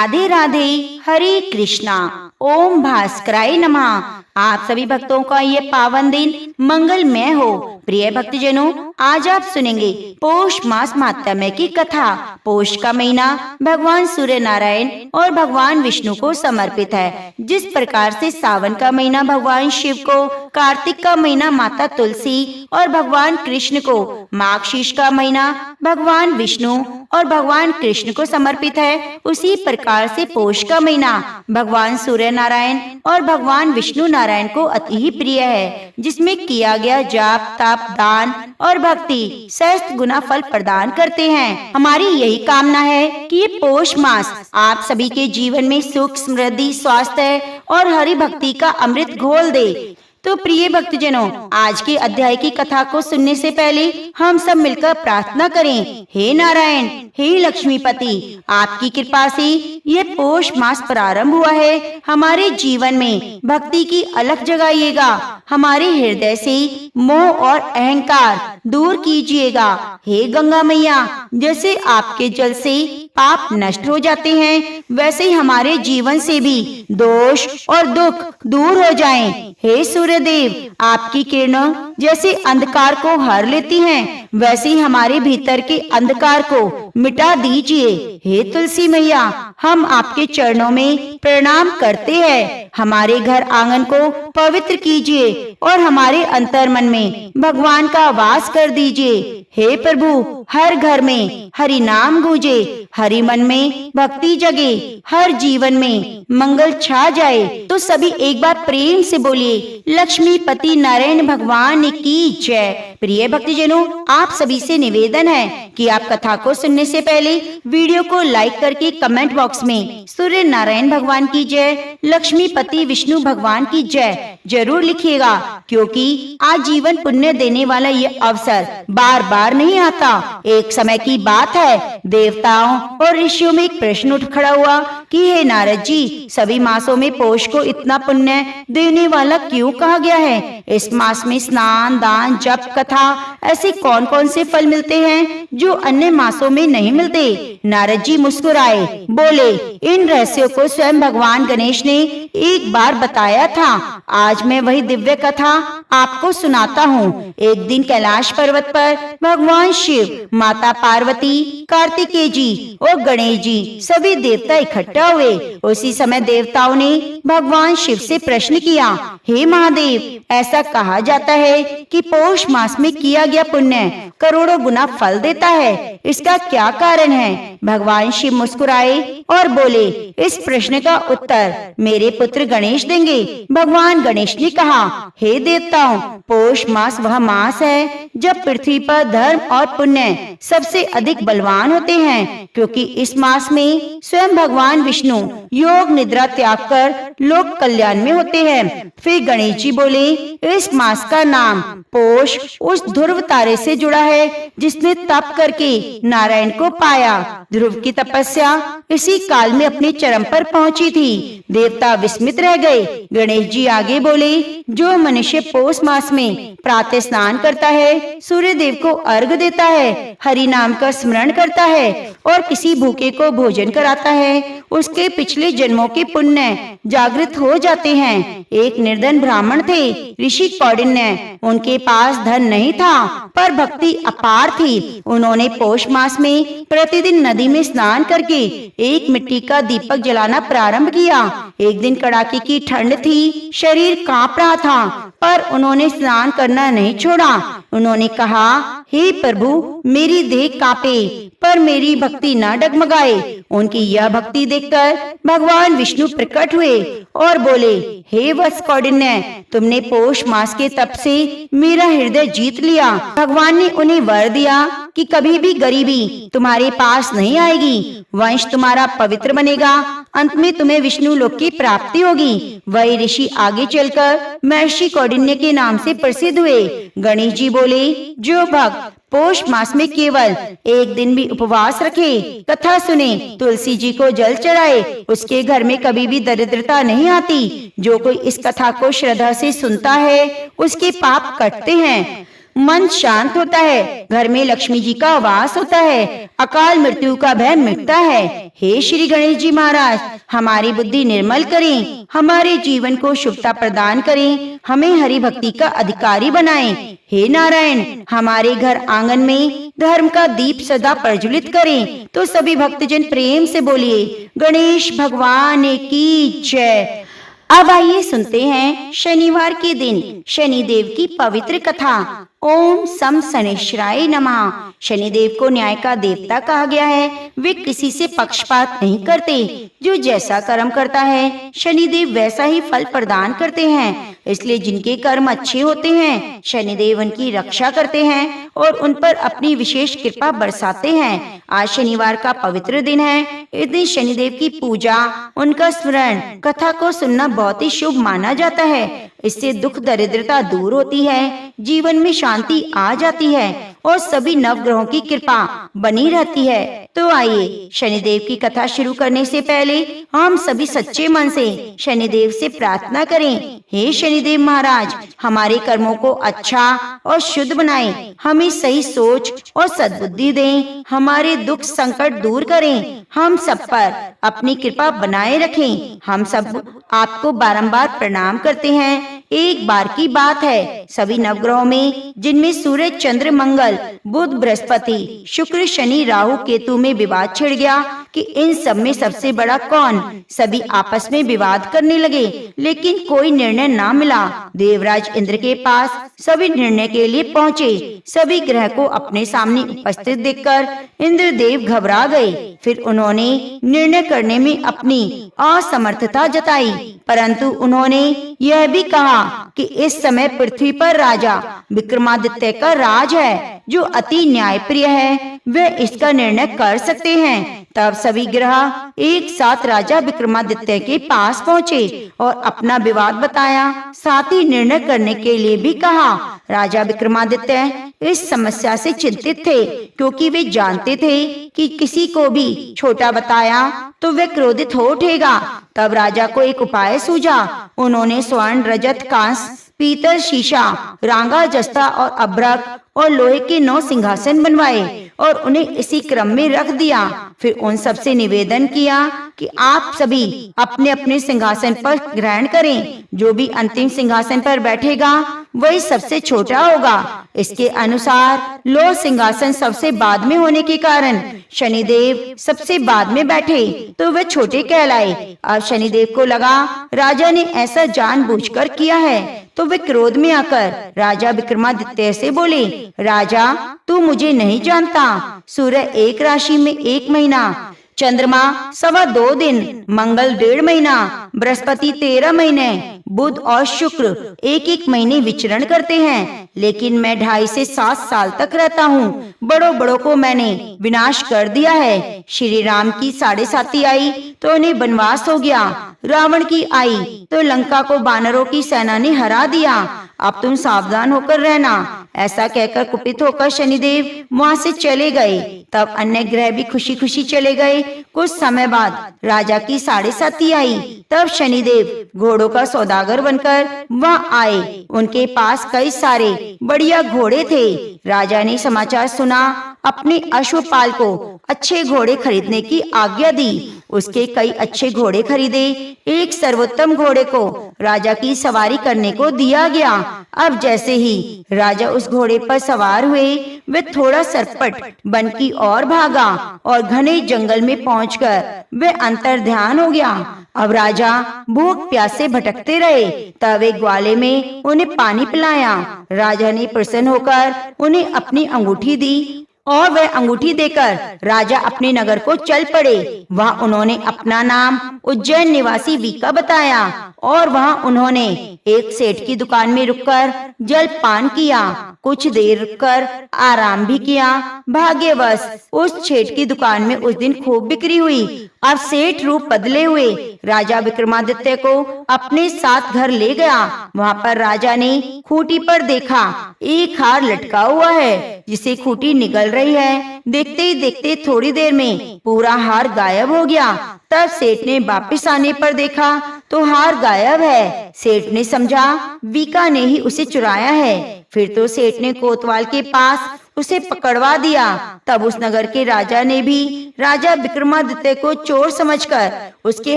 राधे राधे, हरे कृष्णा। ओम भास्कराय नमः। आप सभी भक्तों का ये पावन दिन मंगलमय हो। प्रिय भक्तजनों, आज आप सुनेंगे पौष मास महात्म्य की कथा। पौष का महीना भगवान सूर्य नारायण और भगवान विष्णु को समर्पित है। जिस प्रकार से सावन का महीना भगवान शिव को, कार्तिक का महीना माता तुलसी और भगवान कृष्ण को, माघ शीर्ष का महीना भगवान विष्णु और भगवान कृष्ण को समर्पित है, उसी प्रकार से पौष का महीना भगवान सूर्य नारायण और भगवान विष्णु नारायण को अति ही प्रिय है, जिसमें किया गया जाप, तप, दान और भक्ति सहस्त्र गुना फल प्रदान करते हैं। हमारी यही कामना है कि ये पौष मास आप सभी के जीवन में सुख, समृद्धि, स्वास्थ्य और हरि भक्ति का अमृत घोल दे। तो प्रिय भक्तजनों, आज के अध्याय की कथा को सुनने से पहले हम सब मिलकर प्रार्थना करें। हे नारायण, हे लक्ष्मीपति, आपकी कृपा से ये पौष मास प्रारंभ हुआ है। हमारे जीवन में भक्ति की अलख जगाइएगा, हमारे हृदय से मोह और अहंकार दूर कीजिएगा। हे गंगा मैया, जैसे आपके जल से पाप नष्ट हो जाते हैं, वैसे ही हमारे जीवन से भी दोष और दुख दूर हो जाएं। हे सूर्यदेव, आपकी किरणें जैसे अंधकार को हर लेती हैं, वैसे ही हमारे भीतर के अंधकार को मिटा दीजिए। हे तुलसी मैया, हम आपके चरणों में प्रणाम करते हैं। हमारे घर आंगन को पवित्र कीजिए और हमारे अंतर मन में भगवान का वास कर दीजिए। हे प्रभु, हर घर में हरि नाम गूंजे, हरि मन में भक्ति जगे, हर जीवन में मंगल छा जाए। तो सभी एक बार प्रेम से बोलिए, लक्ष्मीपति नारायण भगवान की जय। प्रिय भक्तजनों, आप सभी से निवेदन है कि आप कथा को सुनने से पहले वीडियो को लाइक करके कमेंट बॉक्स में सूर्य नारायण भगवान की जय, लक्ष्मीपति विष्णु भगवान की जय जरूर लिखिएगा, क्योंकि आज जीवन पुण्य देने वाला ये अवसर बार बार नहीं आता। एक समय की बात है, देवताओं और ऋषियों में एक प्रश्न उठ खड़ा हुआ कि हे नारद जी, सभी मासों में पौष को इतना पुण्य देने वाला क्यों कहा गया है? इस मास में स्नान, दान, जप, कथा ऐसे कौन कौन से फल मिलते हैं जो अन्य मासों में नहीं मिलते? नारद जी मुस्कुराए, बोले, इन रहस्यों को स्वयं भगवान गणेश ने एक बार बताया था। आज मैं वही दिव्य कथा आपको सुनाता हूँ। एक दिन कैलाश पर्वत पर भगवान शिव, माता पार्वती, कार्तिकेय जी और गणेश जी सभी देवता इकट्ठा हुए। उसी समय देवताओं ने भगवान शिव से प्रश्न किया, हे महादेव, ऐसा कहा जाता है कि पौष मास में किया गया पुण्य करोड़ों गुना फल देता है, इसका क्या कारण है? भगवान शिव मुस्कुराए और बोले, इस प्रश्न का उत्तर मेरे पुत्र गणेश देंगे। भगवान गणेश ने कहा, हे देवताओं, पौष मास वह मास है जब पृथ्वी पर धर्म और पुण्य सबसे अधिक बलवान होते हैं, क्योंकि इस मास में स्वयं भगवान विष्णु योग निद्रा त्याग कर लोक कल्याण में होते हैं। फिर गणेश जी बोले, इस मास का नाम पौष उस ध्रुव तारे से जुड़ा है जिसने तप करके नारायण को पाया। ध्रुव की तपस्या इसी काल में अपने चरम पर पहुंची थी। देवता विस्मित रह गए। गणेश जी आगे बोले, जो मनुष्य पौष मास में प्रातः स्नान करता है, सूर्य देव को अर्घ्य देता है, हरि नाम का स्मरण करता है और किसी भूखे को भोजन कराता है, उसके पिछले जन्मों के पुण्य जागृत हो जाते हैं। एक निर्धन ब्राह्मण थे, ऋषि कौंडिन्य। उनके पास धन नहीं था, पर भक्ति अपार थी। उन्होंने पौष मास में प्रतिदिन नदी में स्नान करके एक मिट्टी का दीपक जलाना प्रारंभ किया। एक दिन कड़ाके की ठंड थी, शरीर कांप रहा था, पर उन्होंने स्नान करना नहीं छोड़ा। उन्होंने कहा, हे प्रभु, मेरी देह कांपे पर मेरी भक्ति न डगमगाए। उनकी यह भक्ति देखकर भगवान विष्णु प्रकट हुए और बोले, हे वत्स कौंडिन्य, तुमने पौष मास के तप से मेरा हृदय जीत लिया। भगवान ने उन्हें वर दिया कि कभी भी गरीबी तुम्हारे पास नहीं आएगी, वंश तुम्हारा पवित्र बनेगा, अंत में तुम्हें विष्णु लोक की प्राप्ति होगी। वही ऋषि आगे चलकर महर्षि कौंडिन्य के नाम से प्रसिद्ध हुए। गणेश जी बोले, जो भक्त पौष मास में केवल एक दिन भी उपवास रखे, कथा सुने, तुलसी जी को जल चढ़ाए, उसके घर में कभी भी दरिद्रता नहीं आती। जो कोई इस कथा को श्रद्धा से सुनता है, उसके पाप कटते हैं। मन शांत होता है, घर में लक्ष्मी जी का वास होता है, अकाल मृत्यु का भय मिटता है। हे श्री गणेश जी महाराज, हमारी बुद्धि निर्मल करें, हमारे जीवन को शुभता प्रदान करें, हमें हरि भक्ति का अधिकारी बनाएं। हे नारायण, हमारे घर आंगन में धर्म का दीप सदा प्रज्वलित करें। तो सभी भक्तजन प्रेम से बोलिए, गणेश भगवान की जय। अब आइए सुनते हैं शनिवार के दिन शनिदेव की पवित्र कथा। ओम सम शनिश्चराय नमः। शनिदेव को न्याय का देवता कहा गया है। वे किसी से पक्षपात नहीं करते। जो जैसा कर्म करता है शनिदेव वैसा ही फल प्रदान करते हैं। इसलिए जिनके कर्म अच्छे होते हैं शनिदेव उनकी रक्षा करते हैं और उन पर अपनी विशेष कृपा बरसाते हैं। आज शनिवार का पवित्र दिन है। इस दिन शनिदेव की पूजा, उनका स्मरण, कथा को सुनना बहुत ही शुभ माना जाता है। इससे दुख दरिद्रता दूर होती है, जीवन में शांति आ जाती है और सभी नवग्रहों की कृपा बनी रहती है। तो आइए शनिदेव की कथा शुरू करने से पहले हम सभी सच्चे मन से शनिदेव से प्रार्थना करें। हे शनिदेव महाराज, हमारे कर्मों को अच्छा और शुद्ध बनाएं, हमें सही सोच और सद्बुद्धि दें, हमारे दुख संकट दूर करें, हम सब पर अपनी कृपा बनाए रखें। हम सब आपको बारंबार प्रणाम करते हैं। एक बार की बात है, सभी नवग्रहों में जिनमें सूर्य, चंद्र, मंगल, बुध, बृहस्पति, शुक्र, शनि, राहु, केतु में विवाद छिड़ गया कि इन सब में सबसे बड़ा कौन। सभी आपस में विवाद करने लगे, लेकिन कोई निर्णय ना मिला। देवराज इंद्र के पास सभी निर्णय के लिए पहुँचे। सभी ग्रह को अपने सामने उपस्थित देखकर इंद्रदेव घबरा गए। फिर उन्होंने निर्णय करने में अपनी असमर्थता जताई, परंतु उन्होंने यह भी कहा कि इस समय पृथ्वी पर राजा विक्रमादित्य का राज है, जो अति न्यायप्रिय है। वे इसका निर्णय कर सकते हैं। तब सभी ग्रह एक साथ राजा विक्रमादित्य के पास पहुँचे और अपना विवाद बताया, साथ ही निर्णय करने के लिए भी कहा। राजा विक्रमादित्य इस समस्या से चिंतित थे, क्योंकि वे जानते थे कि किसी को भी छोटा बताया तो वे क्रोधित हो उठेगा। तब राजा को एक उपाय सूझा। उन्होंने स्वर्ण, रजत, कांस्य, पीतल, शीशा, रांगा, जस्ता और अभ्रक और लोहे के 9 सिंहासन बनवाए और उन्हें इसी क्रम में रख दिया। फिर उन सबसे निवेदन किया कि आप सभी अपने अपने सिंहासन पर ग्रहण करें। जो भी अंतिम सिंहासन पर बैठेगा वही सबसे छोटा होगा। इसके अनुसार लोह सिंहासन सबसे बाद में होने के कारण शनिदेव सबसे बाद में बैठे तो वे छोटे कहलाए। अब शनिदेव को लगा राजा ने ऐसा जानबूझकर किया है, तो वे क्रोध में आकर राजा विक्रमादित्य से बोले, राजा तू मुझे नहीं जानता। सूर्य एक राशि में 1 महीना, चंद्रमा 2.25 दिन, मंगल 1.5 महीना, बृहस्पति 13 महीने, बुध और शुक्र 1-1 महीने विचरण करते हैं। लेकिन मैं 2.5 से 7 साल तक रहता हूँ। बड़ों बड़ों को मैंने विनाश कर दिया है। श्री राम की 7.5 आई तो उन्हें वनवास हो गया। रावण की आई तो लंका को वानरों की सेना ने हरा दिया। अब तुम सावधान होकर रहना। ऐसा कहकर कुपित होकर शनिदेव वहाँ से चले गए। तब अन्य ग्रह भी खुशी खुशी चले गए। कुछ समय बाद राजा की 7.5 आई। तब शनिदेव घोड़ों का सौदागर बनकर वहाँ आए। उनके पास कई सारे बढ़िया घोड़े थे। राजा ने समाचार सुना, अपने अश्वपाल को अच्छे घोड़े खरीदने की आज्ञा दी। उसके कई अच्छे घोड़े खरीदे। एक सर्वोत्तम घोड़े को राजा की सवारी करने को दिया गया। अब जैसे ही राजा उस घोड़े पर सवार हुए, वे थोड़ा सरपट वन की ओर भागा और घने जंगल में पहुंचकर वे अंतर ध्यान हो गया। अब राजा भूख प्यास से भटकते रहे। तब एक ग्वाले में उन्हें पानी पिलाया। राजा ने प्रसन्न होकर उन्हें अपनी अंगूठी दी और वह अंगूठी देकर राजा अपने नगर को चल पड़े। वहाँ उन्होंने अपना नाम उज्जैन निवासी वीका बताया और वहाँ उन्होंने एक सेठ की दुकान में रुककर जल पान किया। कुछ देर रुककर आराम भी किया। भाग्यवश उस सेठ की दुकान में उस दिन खूब बिक्री हुई। अब सेठ रूप बदले हुए राजा विक्रमादित्य को अपने साथ घर ले गया। वहाँ पर राजा ने खूंटी पर देखा एक हार लटका हुआ है, जिसे खूंटी निगल रही है। देखते ही देखते थोड़ी देर में पूरा हार गायब हो गया। तब सेठ ने वापिस आने पर देखा तो हार गायब है। सेठ ने समझा बीका ने ही उसे चुराया है। फिर तो सेठ ने कोतवाल के पास उसे पकड़वा दिया। तब उस नगर के राजा ने भी राजा विक्रमादित्य को चोर समझकर उसके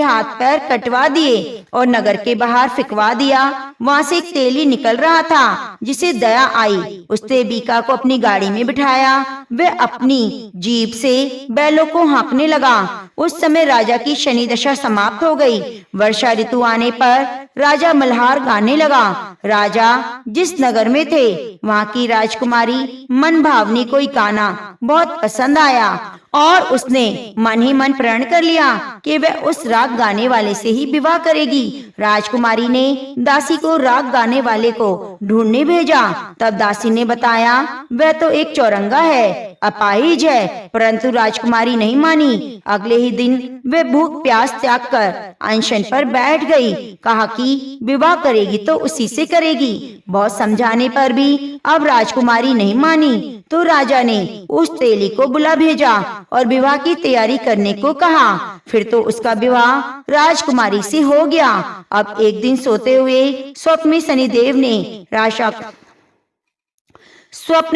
हाथ पैर कटवा दिए और नगर के बाहर फिकवा दिया। वहाँ से एक तेली निकल रहा था, जिसे दया आई। उसने बीका को अपनी गाड़ी में बिठाया। वह अपनी जीभ से बैलों को हाँकने लगा। उस समय राजा की शनि दशा समाप्त हो गई। वर्षा ऋतु आने पर राजा मल्हार गाने लगा। राजा जिस नगर में थे वहाँ की राजकुमारी मन भावनी कोई गाना बहुत पसंद आया और उसने मन ही मन प्रण कर लिया कि वह उस राग गाने वाले से ही विवाह करेगी। राजकुमारी ने दासी को राग गाने वाले को ढूंढने भेजा। तब दासी ने बताया वह तो एक चौरंगा है, अपाहिज है। परंतु राजकुमारी नहीं मानी। अगले ही दिन वह भूख प्यास त्याग कर अनशन पर बैठ गई। कहा कि विवाह करेगी तो उसी से करेगी। बहुत समझाने पर भी अब राजकुमारी नहीं मानी। तो राजा ने उस तेली को बुला भेजा और विवाह की तैयारी करने को कहा। फिर तो उसका विवाह राजकुमारी से हो गया। अब एक दिन सोते हुए स्वप्न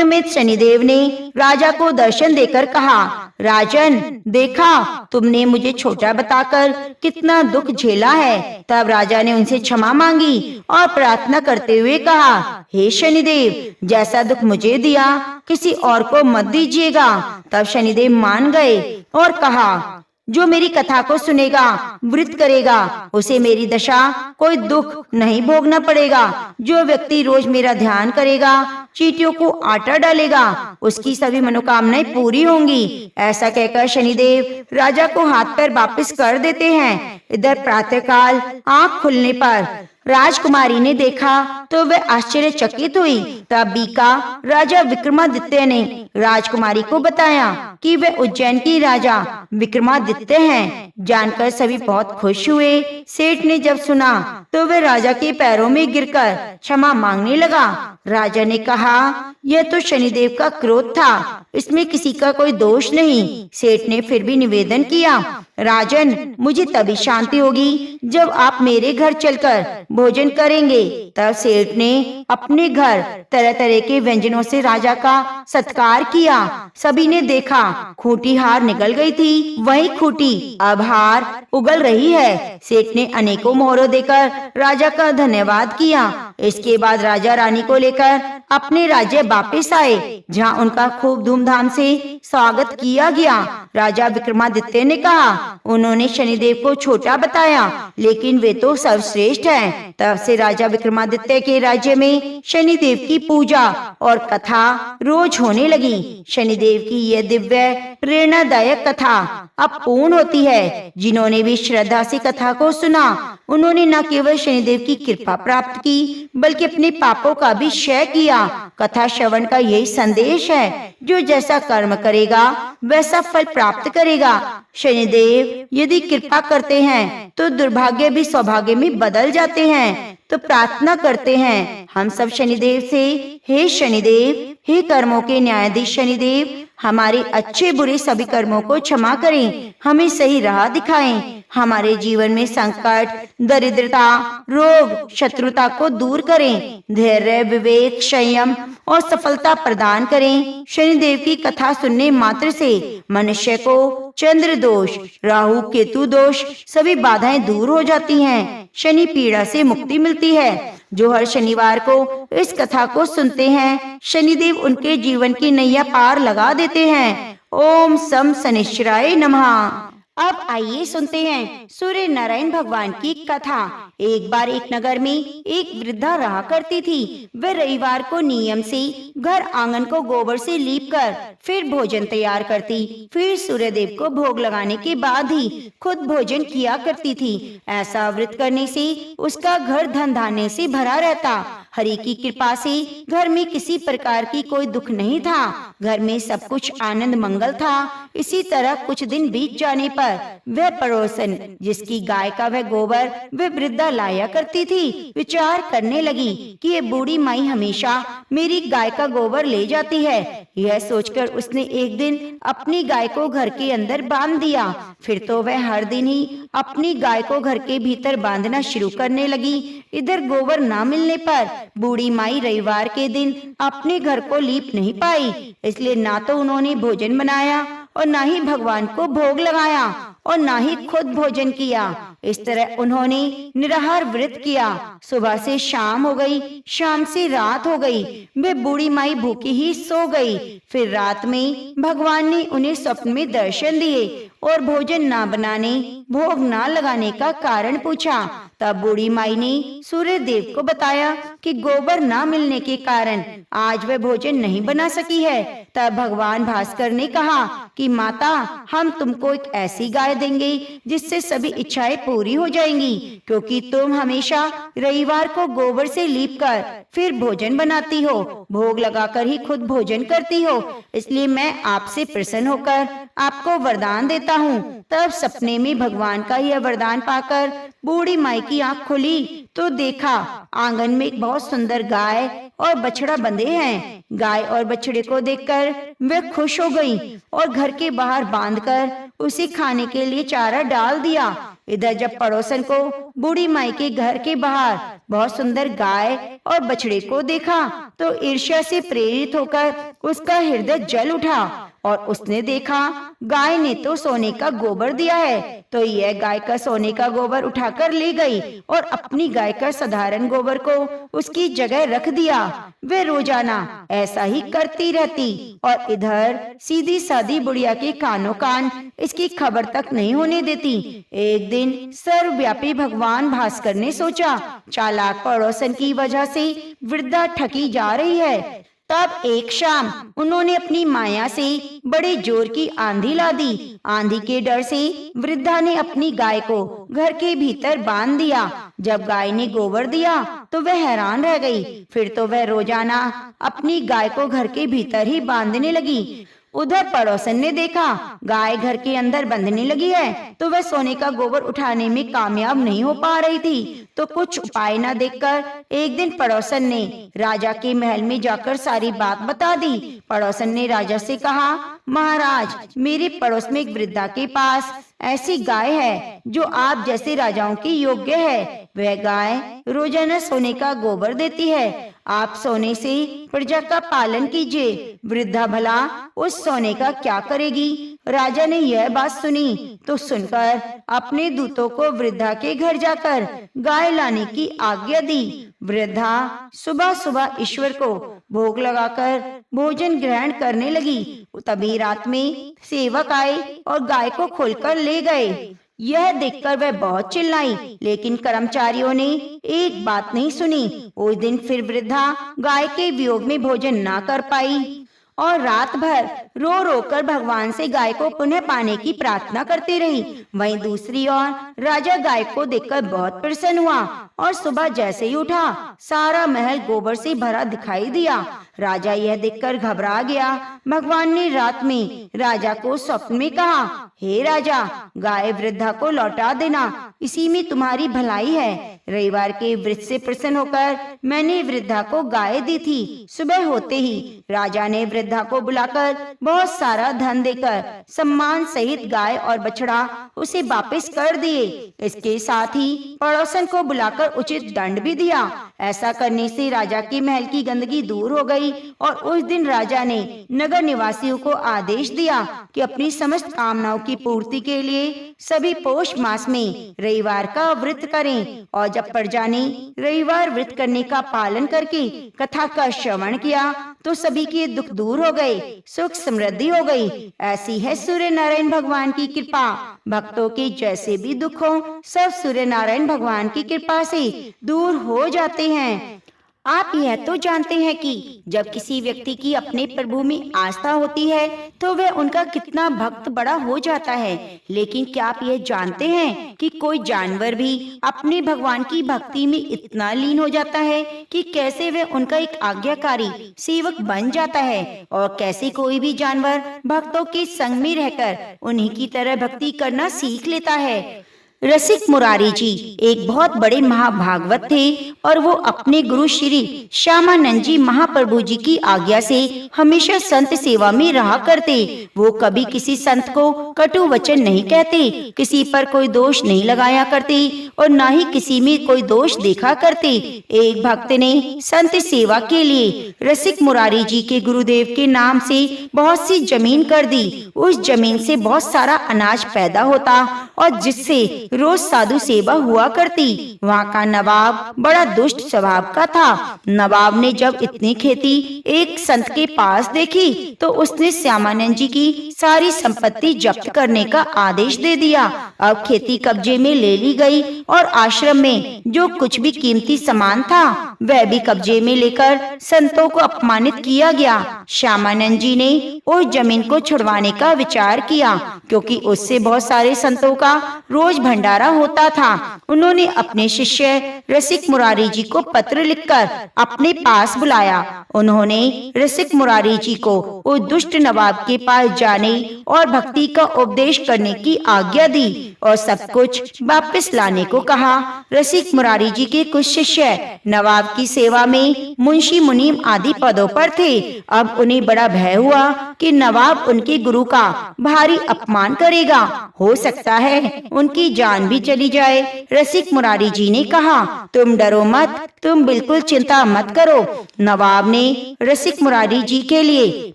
में शनिदेव ने राजा को दर्शन देकर कहा, राजन देखा तुमने मुझे छोटा बताकर कितना दुख झेला है। तब राजा ने उनसे क्षमा मांगी और प्रार्थना करते हुए कहा, हे शनिदेव जैसा दुख मुझे दिया किसी और को मत दीजिएगा। तब शनिदेव मान गए और कहा, जो मेरी कथा को सुनेगा, व्रत करेगा, उसे मेरी दशा कोई दुख नहीं भोगना पड़ेगा। जो व्यक्ति रोज मेरा ध्यान करेगा, चींटियों को आटा डालेगा, उसकी सभी मनोकामनाएं पूरी होंगी। ऐसा कहकर शनिदेव राजा को हाथ पैर वापस कर देते हैं। इधर प्रातःकाल आँख खुलने पर राजकुमारी ने देखा तो वह आश्चर्यचकित हुई। तब बीका राजा विक्रमादित्य ने राजकुमारी को बताया कि वह उज्जैन की राजा विक्रमादित्य हैं। जानकर सभी बहुत खुश हुए। सेठ ने जब सुना तो वह राजा के पैरों में गिरकर क्षमा मांगने लगा। राजा ने कहा, यह तो शनिदेव का क्रोध था, इसमें किसी का कोई दोष नहीं। सेठ ने फिर भी निवेदन किया, राजन मुझे तभी शांति होगी जब आप मेरे घर चलकर भोजन करेंगे। तब सेठ ने अपने घर तरह तरह के व्यंजनों से राजा का सत्कार किया। सभी ने देखा खूंटी हार निकल गई थी, वही खूंटी अब हार उगल रही है। सेठ ने अनेकों मोहरों देकर राजा का धन्यवाद किया। इसके बाद राजा रानी को लेकर अपने राज्य वापस आए, जहाँ उनका खूब धूमधाम से स्वागत किया गया। राजा विक्रमादित्य ने कहा, उन्होंने शनिदेव को छोटा बताया, लेकिन वे तो सर्वश्रेष्ठ हैं। तब से राजा विक्रमादित्य के राज्य में शनिदेव की पूजा और कथा रोज होने लगी। शनिदेव की यह दिव्य प्रेरणादायक कथा अब पूर्ण होती है। जिन्होंने भी श्रद्धा से कथा को सुना, उन्होंने न केवल शनिदेव की कृपा प्राप्त की, बल्कि अपने पापों का भी क्षय किया। कथा श्रवण का यही संदेश है, जो जैसा कर्म करेगा वैसा फल प्राप्त करेगा। शनिदेव यदि कृपा करते हैं तो दुर्भाग्य भी सौभाग्य में बदल जाते हैं। तो प्रार्थना करते हैं हम सब शनिदेव से, हे शनिदेव, हे कर्मों के न्यायाधीश शनिदेव, हमारे अच्छे बुरे सभी कर्मों को क्षमा करें, हमें सही राह दिखाएं, हमारे जीवन में संकट, दरिद्रता, रोग, शत्रुता को दूर करें, धैर्य, विवेक, संयम और सफलता प्रदान करें। शनिदेव की कथा सुनने मात्र से मनुष्य को चंद्र दोष, राहु केतु दोष सभी बाधाएं दूर हो जाती हैं। शनि पीड़ा से मुक्ति मिलती है। जो हर शनिवार को इस कथा को सुनते हैं, शनिदेव उनके जीवन की नैया पार लगा देते हैं। ओम सम शनिश्चराय नमः। अब आइए सुनते हैं सूर्य नारायण भगवान की कथा। एक बार एक नगर में एक वृद्धा रहा करती थी। वह रविवार को नियम से घर आंगन को गोबर से लीपकर फिर भोजन तैयार करती, फिर सूर्यदेव को भोग लगाने के बाद ही खुद भोजन किया करती थी। ऐसा व्रत करने से उसका घर धन धान्य से भरा रहता। हरि की कृपा से घर में किसी प्रकार की कोई दुख नहीं था। घर में सब कुछ आनंद मंगल था। इसी तरह कुछ दिन बीत जाने पर वह पड़ोसन जिसकी गाय का वह गोबर वह वृद्धा लाया करती थी, विचार करने लगी कि ये बूढ़ी माई हमेशा मेरी गाय का गोबर ले जाती है। यह सोचकर उसने एक दिन अपनी गाय को घर के अंदर बांध दिया। फिर तो वह हर दिन ही अपनी गाय को घर के भीतर बांधना शुरू करने लगी। इधर गोबर ना मिलने पर बूढ़ी माई रविवार के दिन अपने घर को लीप नहीं पाई, इसलिए ना तो उन्होंने भोजन बनाया और ना ही भगवान को भोग लगाया और ना ही खुद भोजन किया। इस तरह उन्होंने निराहार व्रत किया। सुबह से शाम हो गई, शाम से रात हो गई, वे बूढ़ी माई भूखी ही सो गई। फिर रात में भगवान ने उन्हें स्वप्न में दर्शन दिए और भोजन ना बनाने भोग ना लगाने का कारण पूछा। तब बूढ़ी माई ने सूर्य देव को बताया कि गोबर ना मिलने के कारण आज वह भोजन नहीं बना सकी है। तब भगवान भास्कर ने कहा कि माता, हम तुमको एक ऐसी गाय देंगे जिससे सभी इच्छाएं पूरी हो जाएंगी, क्योंकि तुम हमेशा रविवार को गोबर से लीप कर फिर भोजन बनाती हो, भोग लगाकर ही खुद भोजन करती हो। इसलिए मैं आपसे प्रसन्न होकर आपको वरदान देता हूँ। तब सपने में भगवान का यह वरदान पाकर बूढ़ी माई की आंख खुली तो देखा आंगन में एक बहुत सुंदर गाय और बछड़ा बंधे हैं। गाय और बछड़े को देखकर वे खुश हो गईं और घर के बाहर बांधकर उसे खाने के लिए चारा डाल दिया। इधर जब पड़ोसन को बूढ़ी माई के घर के बाहर बहुत सुंदर गाय और बछड़े को देखा तो ईर्ष्या से प्रेरित होकर उसका हृदय जल उठा और उसने देखा गाय ने तो सोने का गोबर दिया है, तो यह गाय का सोने का गोबर उठाकर ले गई और अपनी गाय का साधारण गोबर को उसकी जगह रख दिया। वे रोजाना ऐसा ही करती रहती और इधर सीधी सादी बुढ़िया के कानों कान इसकी खबर तक नहीं होने देती। एक दिन सर्वव्यापी भगवान भास्कर ने सोचा, चालाक पड़ोसन की वजह से वृद्धा ठगी जा रही है। तब एक शाम उन्होंने अपनी माया से बड़े जोर की आंधी ला दी। आंधी के डर से वृद्धा ने अपनी गाय को घर के भीतर बांध दिया। जब गाय ने गोबर दिया तो वह हैरान रह गई। फिर तो वह रोजाना अपनी गाय को घर के भीतर ही बांधने लगी। उधर पड़ोसन ने देखा गाय घर के अंदर बंधने लगी है, तो वह सोने का गोबर उठाने में कामयाब नहीं हो पा रही थी। तो कुछ उपाय न देखकर एक दिन पड़ोसन ने राजा के महल में जाकर सारी बात बता दी। पड़ोसन ने राजा से कहा, महाराज, मेरे पड़ोस में एक वृद्धा के पास ऐसी गाय है जो आप जैसे राजाओं की योग्य है। वह गाय रोजाना सोने का गोबर देती है। आप सोने से प्रजा का पालन कीजिए। वृद्धा भला उस सोने का क्या करेगी? राजा ने यह बात सुनी तो सुनकर अपने दूतों को वृद्धा के घर जाकर गाय लाने की आज्ञा दी। वृद्धा सुबह सुबह ईश्वर को भोग लगाकर भोजन ग्रहण करने लगी। तभी रात में सेवक आए और गाय को खोलकर ले गए। यह देखकर वह बहुत चिल्लाई, लेकिन कर्मचारियों ने एक बात नहीं सुनी। उस दिन फिर वृद्धा गाय के वियोग में भोजन ना कर पाई और रात भर रो रो कर भगवान से गाय को पुनः पाने की प्रार्थना करती रही। वहीं दूसरी ओर राजा गाय को देखकर बहुत प्रसन्न हुआ और सुबह जैसे ही उठा सारा महल गोबर से भरा दिखाई दिया। राजा यह देखकर घबरा गया। भगवान ने रात में राजा को स्वप्न में कहा, हे राजा, गाय वृद्धा को लौटा देना, इसी में तुम्हारी भलाई है। रविवार के व्रत से प्रसन्न होकर मैंने वृद्धा को गाय दी थी। सुबह होते ही राजा ने वृद्धा को बुलाकर बहुत सारा धन देकर सम्मान सहित गाय और बछड़ा उसे वापस कर दिए। इसके साथ ही पड़ोसन को बुलाकर उचित दंड भी दिया। ऐसा करने से राजा के महल की गंदगी दूर हो गई और उस दिन राजा ने नगर निवासियों को आदेश दिया कि अपनी समस्त कामनाओं की पूर्ति के लिए सभी पौष मास में रविवार का व्रत करें। और जब प्रजा ने रविवार व्रत करने का पालन करके कथा का श्रवण किया तो सभी के दुख दूर हो गए, सुख समृद्धि हो गई। ऐसी है सूर्य नारायण भगवान की कृपा। भक्तों के जैसे भी दुख हो सब सूर्य नारायण भगवान की कृपा से दूर हो जाते हैं। आप यह तो जानते हैं कि जब किसी व्यक्ति की अपने प्रभु में आस्था होती है तो वह उनका कितना भक्त बड़ा हो जाता है। लेकिन क्या आप यह जानते हैं कि कोई जानवर भी अपने भगवान की भक्ति में इतना लीन हो जाता है कि कैसे वह उनका एक आज्ञाकारी सेवक बन जाता है, और कैसे कोई भी जानवर भक्तों के संग में रहकर उन्हीं की तरह भक्ति करना सीख लेता है। रसिक मुरारी जी एक बहुत बड़े महाभागवत थे और वो अपने गुरु श्री श्यामानंद जी महाप्रभु जी की आज्ञा से हमेशा संत सेवा में रहा करते। वो कभी किसी संत को कटु वचन नहीं कहते, किसी पर कोई दोष नहीं लगाया करते और न ही किसी में कोई दोष देखा करते। एक भक्त ने संत सेवा के लिए रसिक मुरारी जी के गुरुदेव के नाम से बहुत सी जमीन कर दी। उस जमीन से बहुत सारा अनाज पैदा होता और जिससे रोज साधु सेवा हुआ करती। वहाँ का नवाब बड़ा दुष्ट स्वभाव का था। नवाब ने जब इतनी खेती एक संत के पास देखी तो उसने श्यामानंद जी की सारी संपत्ति जब्त करने का आदेश दे दिया। अब खेती कब्जे में ले ली गई और आश्रम में जो कुछ भी कीमती सामान था वह भी कब्जे में लेकर संतों को अपमानित किया गया। श्यामानंद जी ने उस जमीन को छुड़वाने का विचार किया, क्योंकि उससे बहुत सारे संतों का रोज भंडारा होता था। उन्होंने अपने शिष्य रसिक मुरारी जी को पत्र लिखकर अपने पास बुलाया। उन्होंने रसिक मुरारी जी को उस दुष्ट नवाब के पास जाने और भक्ति का उपदेश करने की आज्ञा दी और सब कुछ वापस लाने को कहा। रसिक मुरारी जी के कुछ शिष्य नवाब की सेवा में मुंशी मुनीम आदि पदों पर थे। अब उन्हें बड़ा भय हुआ कि नवाब उनके गुरु का भारी अपमान करेगा, हो सकता है उनकी जान भी चली जाए। रसिक मुरारी जी ने कहा, तुम डरो मत, तुम बिल्कुल चिंता मत करो। नवाब ने रसिक मुरारी जी के लिए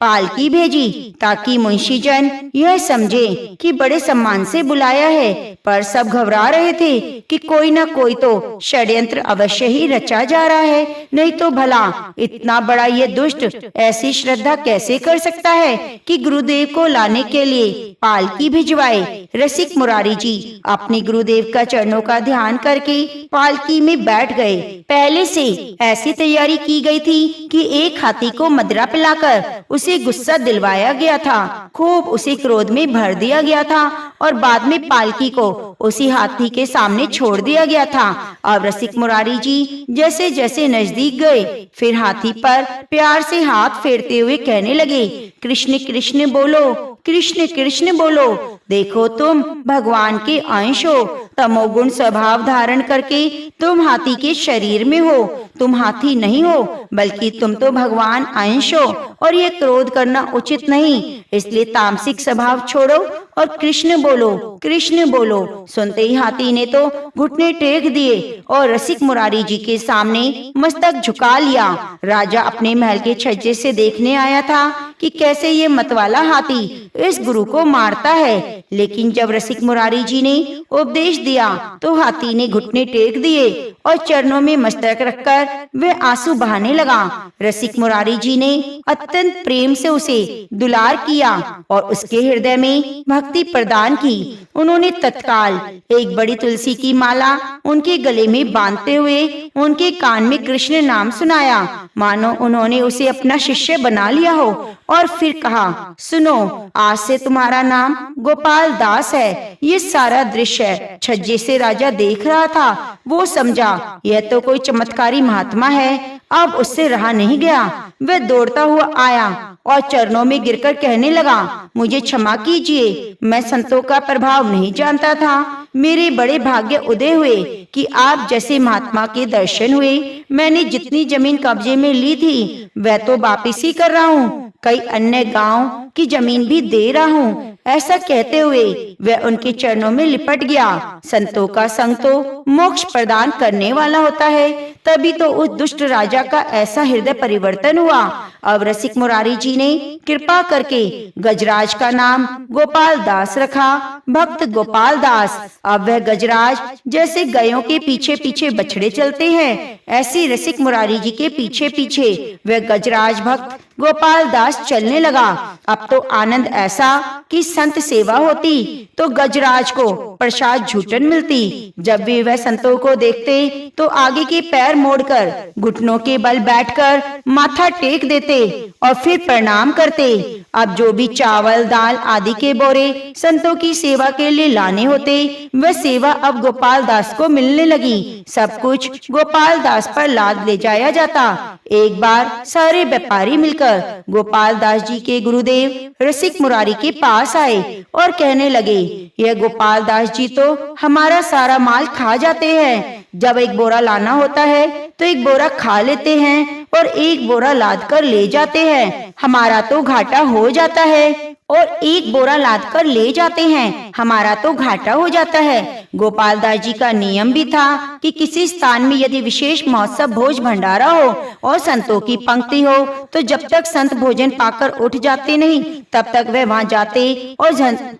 पालकी भेजी ताकि मुंशी जन यह समझे कि बड़े सम्मान से बुलाया है, पर सब घबरा रहे थे कि कोई न कोई तो षड्यंत्र अवश्य ही रचा जा रहा है, नहीं तो भला इतना बड़ा ये दुष्ट ऐसी श्रद्धा कैसे कर सकता है कि गुरुदेव को लाने के लिए पालकी भिजवाए। रसिक मुरारी जी अपने गुरुदेव का चरणों का ध्यान करके पालकी में बैठ गए। पहले से ऐसी तैयारी की गई थी कि एक हाथी को मदिरा पिलाकर उसे गुस्सा दिलवाया गया था, खूब उसे क्रोध में भर दिया गया था और बाद में पालकी को उसी हाथी के सामने छोड़ दिया गया था। अब रसिक मुरारी जी जैसे जैसे नजदीक गए फिर हाथी पर प्यार से हाथ फेरते हुए कहने लगे, कृष्ण कृष्ण बोलो, कृष्ण कृष्ण बोलो। देखो तुम भगवान के अंश हो, तमोगुण स्वभाव धारण करके तुम हाथी के शरीर में हो। तुम हाथी नहीं हो बल्कि तुम तो भगवान अंश हो और ये क्रोध करना उचित नहीं, इसलिए तामसिक स्वभाव छोड़ो और कृष्ण बोलो, कृष्ण बोलो। सुनते ही हाथी ने तो घुटने टेक दिए और रसिक मुरारी जी के सामने मस्तक झुका लिया। राजा अपने महल के छज्जे से देखने आया था कि कैसे ये मतवाला हाथी इस गुरु को मारता है, लेकिन जब रसिक मुरारी जी ने उपदेश दिया तो हाथी ने घुटने टेक दिए और चरणों में मस्तक रखकर वह आंसू बहाने लगा। रसिक मुरारी जी ने अत्यंत प्रेम से उसे दुलार किया और उसके हृदय में भक्ति प्रदान की। उन्होंने तत्काल एक बड़ी तुलसी की माला उनके गले में बांधते हुए उनके कान में कृष्ण नाम सुनाया, मानो उन्होंने उसे अपना शिष्य बना लिया हो, और फिर कहा, सुनो, आज से तुम्हारा नाम गोपाल दास है। ये सारा दृश्य छज्जे से राजा देख रहा था। वो समझा यह तो कोई चमत्कारी महात्मा है। अब उससे रहा नहीं गया। वह दौड़ता हुआ आया और चरणों में गिरकर कहने लगा, मुझे क्षमा कीजिए, मैं संतों का प्रभाव नहीं जानता था। मेरे बड़े भाग्य उदय हुए कि आप जैसे महात्मा के दर्शन हुए। मैंने जितनी जमीन कब्जे में ली थी वह तो वापिस ही कर रहा हूँ, कई अन्य गांव की जमीन भी दे रहा हूँ। ऐसा कहते हुए वह उनके चरणों में लिपट गया। संतों का संग तो मोक्ष प्रदान करने वाला होता है, तभी तो उस दुष्ट राजा का ऐसा हृदय परिवर्तन हुआ। अब रसिक मुरारी जी ने कृपा करके गजराज का नाम गोपाल दास रखा, भक्त गोपाल दास। अब वह गजराज जैसे गायों के पीछे पीछे बछड़े चलते हैं, ऐसे रसिक मुरारी जी के पीछे पीछे वह गजराज भक्त गोपाल दास चलने लगा। अब तो आनंद ऐसा कि संत सेवा होती तो गजराज को प्रसाद झूठन मिलती। जब भी वह संतों को देखते तो आगे के पैर मोड़कर घुटनों के बल बैठकर माथा टेक देते और फिर प्रणाम करते। अब जो भी चावल दाल आदि के बोरे संतों की सेवा के लिए लाने होते वह सेवा अब गोपाल दास को मिलने लगी। सब कुछ गोपाल दास पर लाद ले जाया जाता। एक बार सारे व्यापारी मिलकर गोपाल दास जी के गुरुदेव रसिक मुरारी के पास आए और कहने लगे, यह गोपाल दास जी तो हमारा सारा माल खा जाते हैं। जब एक बोरा लाना होता है तो एक बोरा खा लेते हैं और एक बोरा लाद कर ले जाते हैं, हमारा तो घाटा हो जाता है। और एक बोरा लाद कर ले जाते हैं, हमारा तो घाटा हो जाता है। गोपाल दास जी का नियम भी था कि किसी स्थान में यदि विशेष महोत्सव भोज भंडारा हो और संतों की पंक्ति हो तो जब तक संत भोजन पाकर उठ जाते नहीं तब तक वह वहां जाते और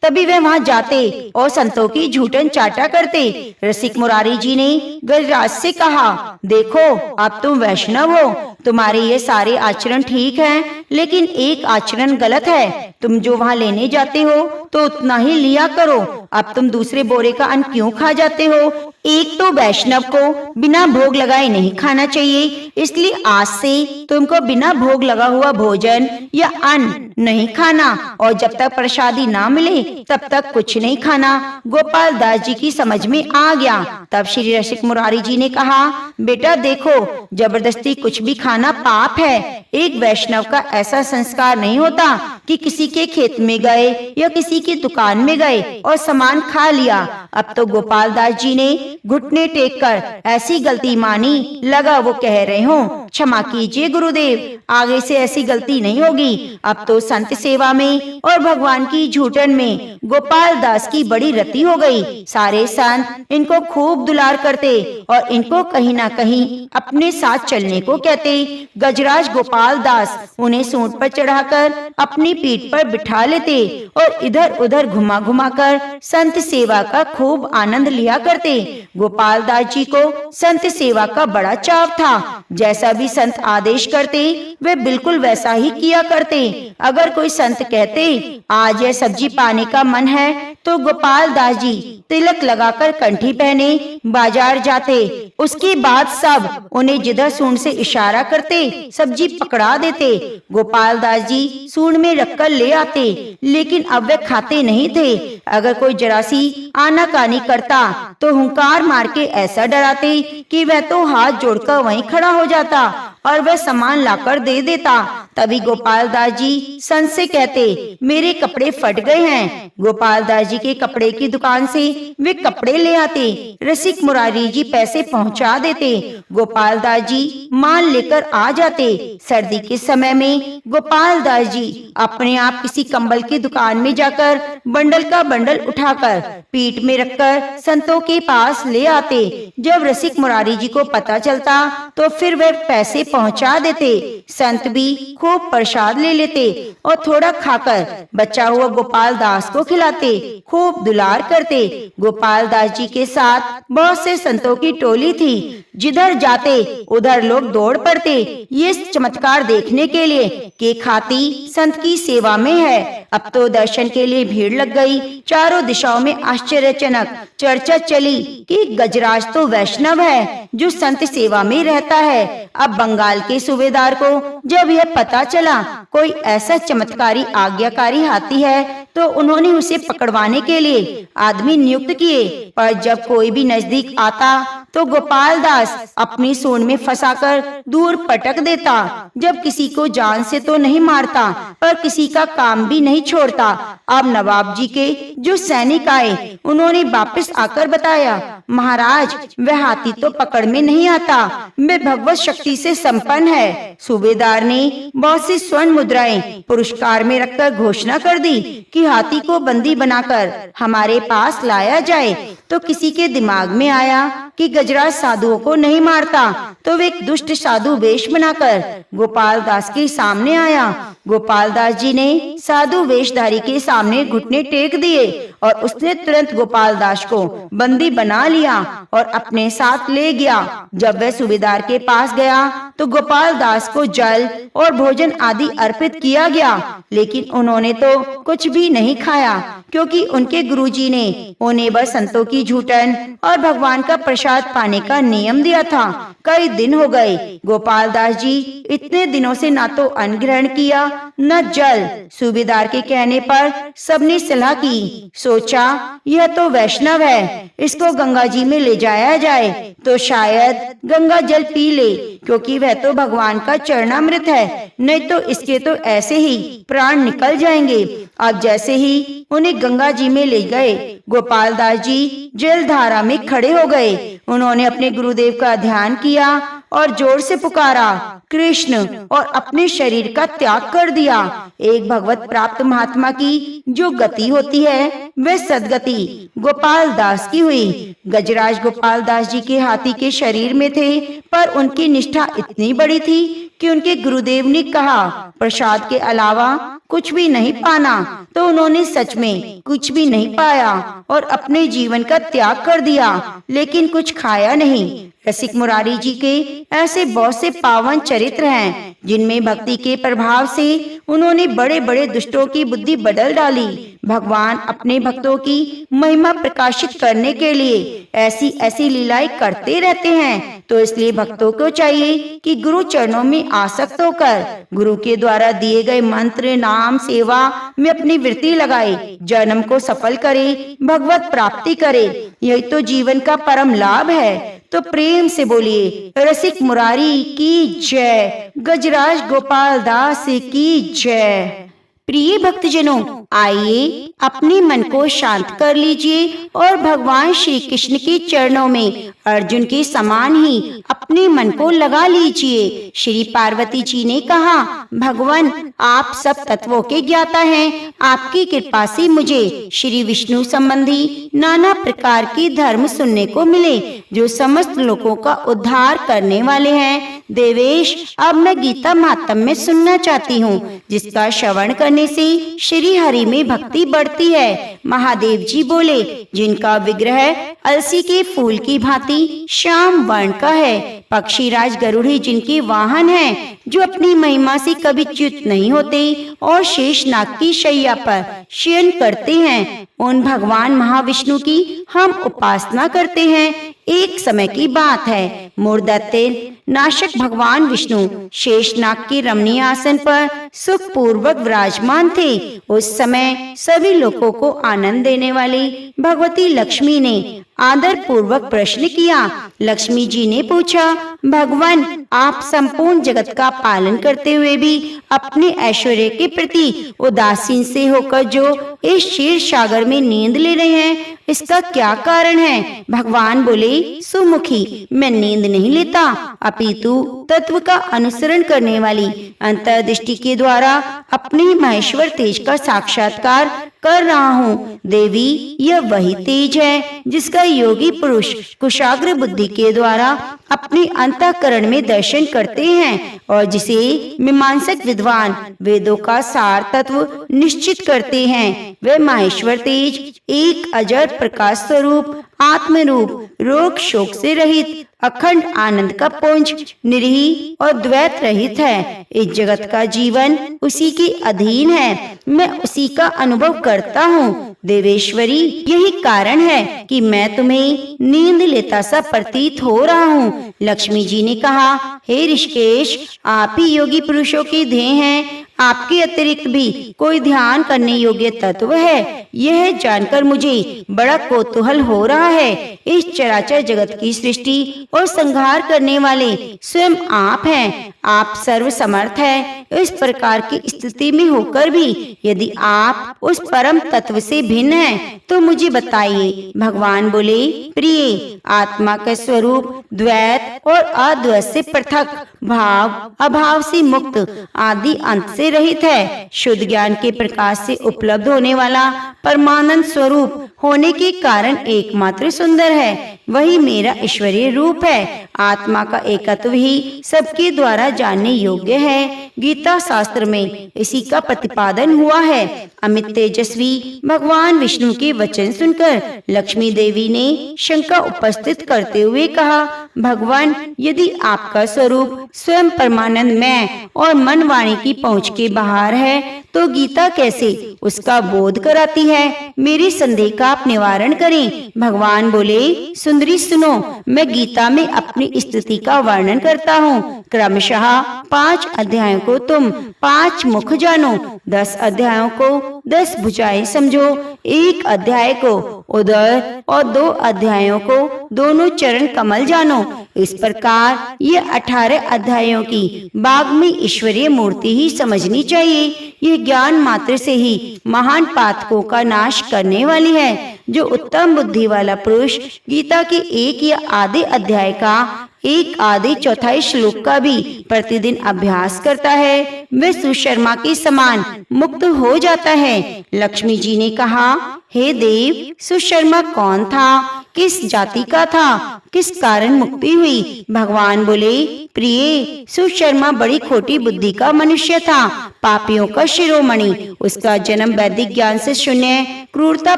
तभी वे वहां जाते और संतों की झूठन चाटा करते। रसिक मुरारी जी ने गजराज से कहा, देखो अब तुम वैष्णव हो, तुम्हारे ये सारे आचरण ठीक हैं, लेकिन एक आचरण गलत है। तुम जो वहां लेने जाते हो तो उतना ही लिया करो। अब तुम दूसरे बोरे का अन्न क्यों खा जाते हो? एक तो वैष्णव को बिना भोग लगाए नहीं खाना चाहिए, इसलिए आज से तुमको बिना भोग लगा हुआ भोजन या अन्न नहीं खाना और जब तक प्रसादी ना मिले तब तक कुछ नहीं खाना। गोपाल दास जी की समझ में आ गया। तब श्री रसिक मुरारी जी ने कहा, बेटा देखो, जबरदस्ती कुछ भी खाना पाप है। एक वैष्णव का ऐसा संस्कार नहीं होता कि किसी के खेत में गए या किसी की दुकान में गए और सामान खा लिया। अब तो गोपाल दास जी ने घुटने टेक कर ऐसी गलती मानी, लगा वो कह रहे हो, क्षमा कीजिए गुरुदेव, आगे से ऐसी गलती नहीं होगी। अब तो संत सेवा में और भगवान की झूठन में गोपाल दास की बड़ी रति हो गई। सारे संत इनको खूब दुलार करते और इनको कहीं ना कहीं अपने साथ चलने को कहते। गजराज गोपाल दास उन्हें सूंड पर चढ़ाकर अपनी पीठ पर बिठा लेते और इधर उधर घुमा घुमा कर संत सेवा का खूब आनंद लिया करते। गोपाल दास जी को संत सेवा का बड़ा चाव था। जैसा भी संत आदेश करते वे बिल्कुल वैसा ही किया करते। अगर कोई संत कहते आज यह सब्जी पाने का मन है तो गोपाल दास जी तिलक लगाकर कंठी पहने बाजार जाते। उसके बाद सब उन्हें जिधर सूंड से इशारा करते सब्जी पकड़ा देते। गोपाल दास जी सूंड में रखकर ले आते, लेकिन अब वे खाते नहीं थे। अगर कोई जरा सी आनाकानी करता तो हुंकार मार के ऐसा डराते कि वह तो हाथ जोड़कर वहीं खड़ा हो जाता और वह सामान लाकर दे देता। तभी गोपाल दास जी संत से कहते, मेरे कपड़े फट गए हैं। गोपाल दास जी के कपड़े की दुकान से वे कपड़े ले आते। रसिक मुरारी जी पैसे पहुंचा देते। गोपाल दास जी माल लेकर आ जाते। सर्दी के समय में गोपाल दास जी अपने आप किसी कंबल की दुकान में जाकर बंडल का बंडल उठाकर पीठ में रखकर संतों के पास ले आते। जब रसिक मुरारी जी को पता चलता तो फिर वे पैसे पहुंचा देते। संत भी खूब प्रसाद ले लेते और थोड़ा खाकर बचा हुआ गोपाल दास को खिलाते, खूब दुलार करते। गोपाल दास जी के साथ बहुत से संतों की टोली थी। जिधर जाते उधर लोग दौड़ पड़ते ये चमत्कार देखने के लिए कि खाती संत की सेवा में है। अब तो दर्शन के लिए भीड़ लग गई। चारों दिशाओं में आश्चर्यजनक चर्चा चली कि गजराज तो वैष्णव है जो संत सेवा में रहता है। अब बंगाल के सूबेदार को जब यह पता चला कोई ऐसा चमत्कारी आज्ञाकारी हाथी है तो उन्होंने उसे पकड़वाने के लिए आदमी नियुक्त किए। पर जब कोई भी नजदीक आता तो गोपाल दास अपनी सूंड में फंसाकर दूर पटक देता। जब किसी को जान से तो नहीं मारता पर किसी का काम भी नहीं छोड़ता। अब नवाब जी के जो सैनिक आए उन्होंने वापस आकर बताया, महाराज वह हाथी तो पकड़ में नहीं आता, वह भगवत शक्ति से संपन्न है। सूबेदार ने बहुत सी स्वर्ण मुद्राएं पुरस्कार में रखकर घोषणा कर दी कि हाथी को बंदी बनाकर हमारे पास लाया जाए। तो किसी के दिमाग में आया कि गजराज साधुओं को नहीं मारता, तो वे एक दुष्ट साधु वेश बनाकर गोपाल दास के सामने आया। गोपाल दास जी ने साधु वेशधारी के सामने घुटने टेक दिए और उसने तुरंत गोपाल दास को बंदी बना लिया और अपने साथ ले गया। जब वह सूबेदार के पास गया तो गोपाल दास को जल और भोजन आदि अर्पित किया गया, लेकिन उन्होंने तो कुछ भी नहीं खाया, क्योंकि उनके गुरुजी ने उन्हें बस संतों की झूठन और भगवान का प्रसाद पाने का नियम दिया था। कई दिन हो गए, गोपाल दास जी इतने दिनों से ना तो अन्न ग्रहण किया न जल। सूबेदार के कहने पर सबने सलाह की, सोचा यह तो वैष्णव है, इसको गंगा जी में ले जाया जाए तो शायद गंगा जल पी ले, क्योंकि वह तो भगवान का चरणामृत है, नहीं तो इसके तो ऐसे ही प्राण निकल जाएंगे। अब जैसे ही उन्हें गंगा जी में ले गए, गोपाल दास जी जलधारा में खड़े हो गए। उन्होंने अपने गुरुदेव का ध्यान किया और जोर से पुकारा कृष्ण, और अपने शरीर का त्याग कर दिया। एक भगवत प्राप्त महात्मा की जो गति होती है वह सदगति गोपाल दास की हुई। गजराज गोपाल दास जी के हाथी के शरीर में थे, पर उनकी निष्ठा इतनी बड़ी थी कि उनके गुरुदेव ने कहा प्रसाद के अलावा कुछ भी नहीं पाना, तो उन्होंने सच में कुछ भी नहीं पाया और अपने जीवन का त्याग कर दिया, लेकिन कुछ खाया नहीं। रसिक मुरारी जी के ऐसे बहुत से पावन चरित्र हैं, जिनमें भक्ति के प्रभाव से उन्होंने बड़े बड़े दुष्टों की बुद्धि बदल डाली। भगवान अपने भक्तों की महिमा प्रकाशित करने के लिए ऐसी ऐसी लीलाएं करते रहते हैं, तो इसलिए भक्तों को चाहिए कि गुरु चरणों में आसक्त होकर गुरु के द्वारा दिए गए मंत्र नाम सेवा में अपनी वृत्ति लगाए, जन्म को सफल करे, भगवत प्राप्ति करे। यही तो जीवन का परम लाभ है। तो प्रेम से बोलिए रसिक मुरारी की जय, गजराज गोपाल दास की जय। प्रिय भक्तजनों, आइए अपने मन को शांत कर लीजिए और भगवान श्री कृष्ण के चरणों में अर्जुन के समान ही अपने मन को लगा लीजिए। श्री पार्वती जी ने कहा, भगवान आप सब तत्वों के ज्ञाता हैं, आपकी कृपा से मुझे श्री विष्णु संबंधी नाना प्रकार के धर्म सुनने को मिले, जो समस्त लोगों का उद्धार करने वाले हैं। देवेश, अब मैं गीता महात्म्य में सुनना चाहती हूँ, जिसका श्रवण करने से श्री हरि में भक्ति बढ़ती है। महादेव जी बोले, जिनका विग्रह अलसी के फूल की भांति श्याम वर्ण का है, पक्षीराज गरुड़ी जिनके वाहन हैं, जो अपनी महिमा से कभी च्युत नहीं होते और शेषनाग की शैया पर शयन करते हैं, उन भगवान महाविष्णु की हम उपासना करते हैं। एक समय की बात है, मूर्धत्य नाशक भगवान विष्णु शेषनाग के रमणीय आसन पर सुख पूर्वक विराजमान थे। उस समय सभी लोगों को आनंद देने वाली भगवती लक्ष्मी ने आदर पूर्वक प्रश्न किया। लक्ष्मी जी ने पूछा, भगवान आप संपूर्ण जगत का पालन करते हुए भी अपने ऐश्वर्य के प्रति उदासीन से होकर जो इस क्षीर सागर में नींद ले रहे हैं, इसका क्या कारण है? भगवान बोले, सुमुखी, मैं नींद नहीं लेता, अपितु तत्व का अनुसरण करने वाली अंतर्दृष्टि के द्वारा अपने महेश्वर तेज का साक्षात्कार कर रहा हूँ। देवी, यह वही तेज है जिसका योगी पुरुष कुशाग्र बुद्धि के द्वारा अपने अंतःकरण में दर्शन करते हैं और जिसे मीमांसक विद्वान वेदों का सार तत्व निश्चित करते हैं। वह महेश्वर तेज एक अजर प्रकाश स्वरूप आत्म रूप, रोग शोक से रहित, अखंड आनंद का पुंज, निरीह और द्वैत रहित है। इस जगत का जीवन उसी के अधीन है, मैं उसी का अनुभव करता हूँ। देवेश्वरी, यही कारण है कि मैं तुम्हें नींद लेता सा प्रतीत हो रहा हूँ। लक्ष्मी जी ने कहा, हे ऋषिकेश, आप ही योगी पुरुषों के ध्येय हैं, आपके अतिरिक्त भी कोई ध्यान करने योग्य तत्व है, यह जानकर मुझे बड़ा कौतूहल हो रहा है। इस चराचर जगत की सृष्टि और संहार करने वाले स्वयं आप हैं, आप सर्व समर्थ हैं। इस प्रकार की स्थिति में होकर भी यदि आप उस परम तत्व से भिन्न हैं, तो मुझे बताइए। भगवान बोले, प्रिय, आत्मा का स्वरूप द्वैत और अद्वैत से पृथक, भाव अभाव से मुक्त, आदि अंत से से रहित है, शुद्ध ज्ञान के प्रकाश से उपलब्ध होने वाला परमानंद स्वरूप होने के कारण एकमात्र सुंदर है। वही मेरा ईश्वरीय रूप है। आत्मा का एकत्व ही सबके द्वारा जानने योग्य है। गीता शास्त्र में इसी का प्रतिपादन हुआ है। अमित तेजस्वी भगवान विष्णु के वचन सुनकर लक्ष्मी देवी ने शंका उपस्थित करते हुए कहा, भगवान, यदि आपका स्वरूप स्वयं परमानंद मैं और मन वाणी की पहुँच के बाहर है तो गीता कैसे उसका बोध कराती है? मेरे संदेह का आप निवारण करें। भगवान बोले, सुंदरी सुनो, मैं गीता में अपनी स्थिति का वर्णन करता हूँ। क्रमशः 5 अध्यायों को तुम 5 मुख जानो, 10 अध्यायों को 10 भुजाएं समझो, 1 अध्याय को उदर और 2 अध्यायों को दोनों चरण कमल जानो। इस प्रकार ये 18 अध्यायों की बाग में ईश्वरीय मूर्ति ही समझनी चाहिए। ये ज्ञान मात्र से ही महान पातकों का नाश करने वाली है। जो उत्तम बुद्धि वाला पुरुष गीता के 1 या आधे अध्याय का 1 आधे चौथाई श्लोक का भी प्रतिदिन अभ्यास करता है, वह सुशर्मा के समान मुक्त हो जाता है। लक्ष्मी जी ने कहा, हे देव, सुशर्मा कौन था? किस जाति का था? किस कारण मुक्ति हुई? भगवान बोले, प्रिय, सुशर्मा बड़ी खोटी बुद्धि का मनुष्य था, पापियों का शिरोमणि। उसका जन्म वैदिक ज्ञान से शून्य क्रूरता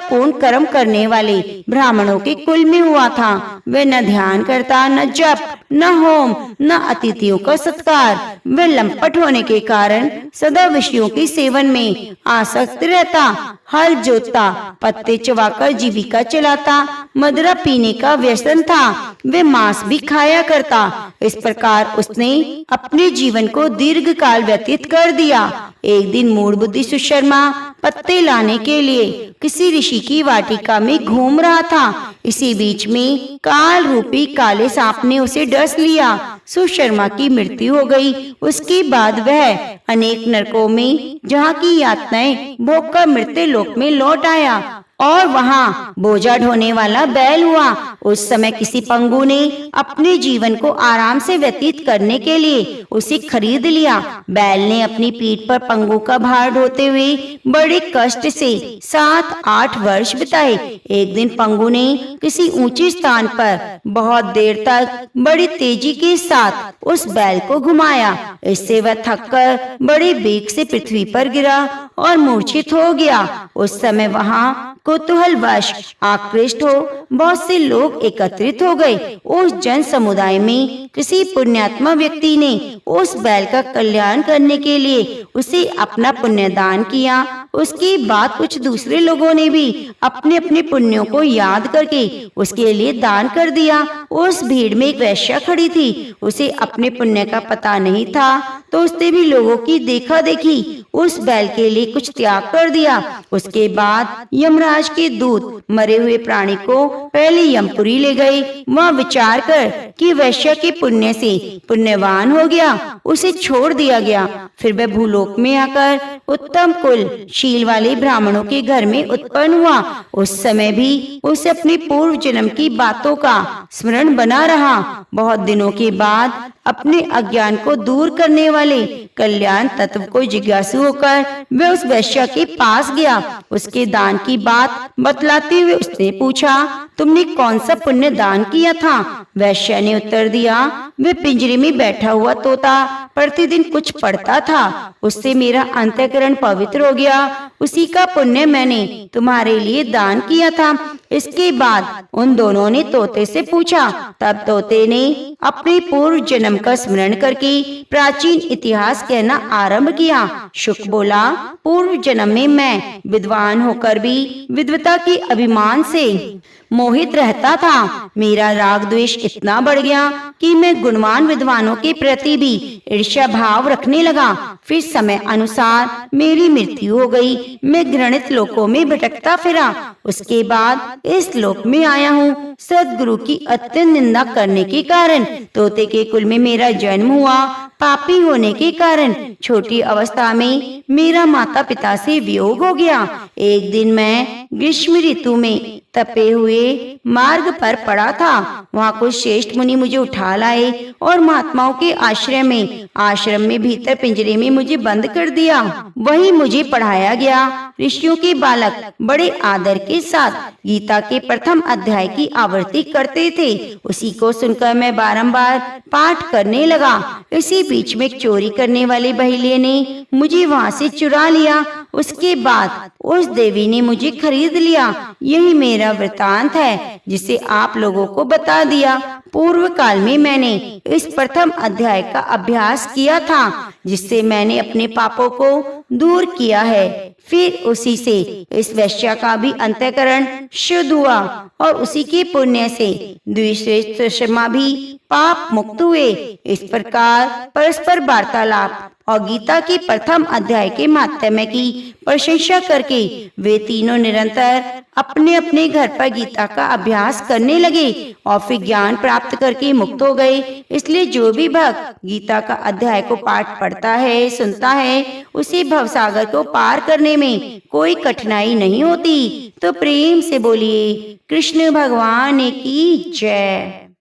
पूर्ण कर्म करने वाले ब्राह्मणों के कुल में हुआ था। वह न ध्यान करता, न जप, न होम, न अतिथियों का सत्कार। वह लंपट होने के कारण सदा विषयों के सेवन में आसक्त रहता, हल जोतता, पत्ते चबाकर जीविका चलाता, मदिरा पीने का व्यसन था, वह मांस भी खाया करता। इस प्रकार उसने अपने जीवन को दीर्घ काल व्यतीत कर दिया। एक दिन मूढ़ बुद्धि सुशर्मा पत्ते लाने के लिए किसी ऋषि की वाटिका में घूम रहा था। इसी बीच में काल रूपी काले सांप ने उसे डस लिया। सुशर्मा की मृत्यु हो गई। उसके बाद वह अनेक नरकों में जहाँ की यातनाएं भोग कर मृत्यु लोक में लौट आया और वहाँ बोझा ढोने वाला बैल हुआ। उस समय किसी पंगु ने अपने जीवन को आराम से व्यतीत करने के लिए उसे खरीद लिया। बैल ने अपनी पीठ पर पंगु का भार ढोते हुए बड़े कष्ट से 7-8 वर्ष बिताए। एक दिन पंगु ने किसी ऊंचे स्थान पर बहुत देर तक बड़ी तेजी के साथ उस बैल को घुमाया। इससे वह थककर बड़े बेग से पृथ्वी पर गिरा और मूर्छित हो गया। उस समय वहाँ कुतूहलवश आकृष्ट हो बहुत से लोग एकत्रित हो गए। उस जन समुदाय में किसी पुण्यात्मा व्यक्ति ने उस बैल का कल्याण करने के लिए उसे अपना पुण्य दान किया। उसके बाद कुछ दूसरे लोगों ने भी अपने अपने पुण्यों को याद करके उसके लिए दान कर दिया। उस भीड़ में एक वैश्या खड़ी थी। उसे अपने पुण्य का पता नहीं था तो उसने भी लोगों की देखा देखी उस बैल के लिए कुछ त्याग कर दिया। उसके बाद यमराज के दूत मरे हुए प्राणी को पहले यमपुरी ले गए। वहाँ विचार कर कि वैश्य के पुण्य से पुण्यवान हो गया, उसे छोड़ दिया गया। फिर वह भूलोक में आकर उत्तम कुल शील वाले ब्राह्मणों के घर में उत्पन्न हुआ। उस समय भी उसे अपने पूर्व जन्म की बातों का स्मरण बना रहा। बहुत दिनों के बाद अपने अज्ञान को दूर करने वाले कल्याण तत्व को जिज्ञासु होकर वह उस वैश्य के पास गया। उसके दान की बात बतलाते हुए उसने पूछा, तुमने कौन सा पुण्य दान किया था? वैश्य ने उत्तर दिया, वह पिंजरे में बैठा हुआ तोता प्रतिदिन कुछ पढ़ता था, उससे मेरा अंतःकरण पवित्र हो गया। उसी का पुण्य मैंने तुम्हारे लिए दान किया था। इसके बाद उन दोनों ने तोते से पूछा। तब तोते ने अपने पूर्व जन्म का स्मरण करके प्राचीन इतिहास कहना आरंभ किया। शुक बोला, पूर्व जन्म में मैं विद्वान होकर भी विद्वता के अभिमान से मोहित रहता था। मेरा राग द्वेष इतना बढ़ गया कि मैं गुणवान विद्वानों के प्रति भी ईर्ष्या भाव रखने लगा। फिर समय अनुसार मेरी मृत्यु हो गई। मैं घृणित लोकों में भटकता फिरा। उसके बाद इस लोक में आया हूँ। सद्गुरु की अत्यंत निंदा करने के कारण तोते के कुल में मेरा जन्म हुआ। पापी होने के कारण छोटी अवस्था में मेरा माता पिता से वियोग हो गया। एक दिन मैं ग्रीष्म ऋतु में तपे हुए मार्ग पर पड़ा था। वहाँ कुछ श्रेष्ठ मुनि मुझे उठा लाए और महात्माओं के आश्रम में भीतर पिंजरे में मुझे बंद कर दिया। वही मुझे पढ़ाया गया। ऋषियों के बालक बड़े आदर के साथ गीता के प्रथम अध्याय की आवृत्ति करते थे। उसी को सुनकर मैं बारंबार पाठ करने लगा। इसी बीच में चोरी करने वाले बहेलिये ने मुझे वहाँ से चुरा लिया। उसके बाद उस देवी ने मुझे खरीद लिया। यही मेरा वृतांत है जिसे आप लोगों को बता दिया। पूर्व काल में मैंने इस प्रथम अध्याय का अभ्यास किया था, जिससे मैंने अपने पापों को दूर किया है। फिर उसी से इस वैश्या का भी अंतःकरण शुद्ध हुआ और उसी के पुण्य से द्विश्रेष्ठ शर्मा भी पाप मुक्त हुए। इस प्रकार परस्पर वार्तालाप और गीता के प्रथम अध्याय के महात्म्य की प्रशंसा करके वे तीनों निरंतर अपने अपने घर पर गीता का अभ्यास करने लगे और फिर ज्ञान प्राप्त करके मुक्त हो गए। इसलिए जो भी भक्त गीता का अध्याय को पाठ पढ़ता है, सुनता है, उसे भवसागर को पार करने में कोई कठिनाई नहीं होती। तो प्रेम से बोलिए कृष्ण भगवान की जय।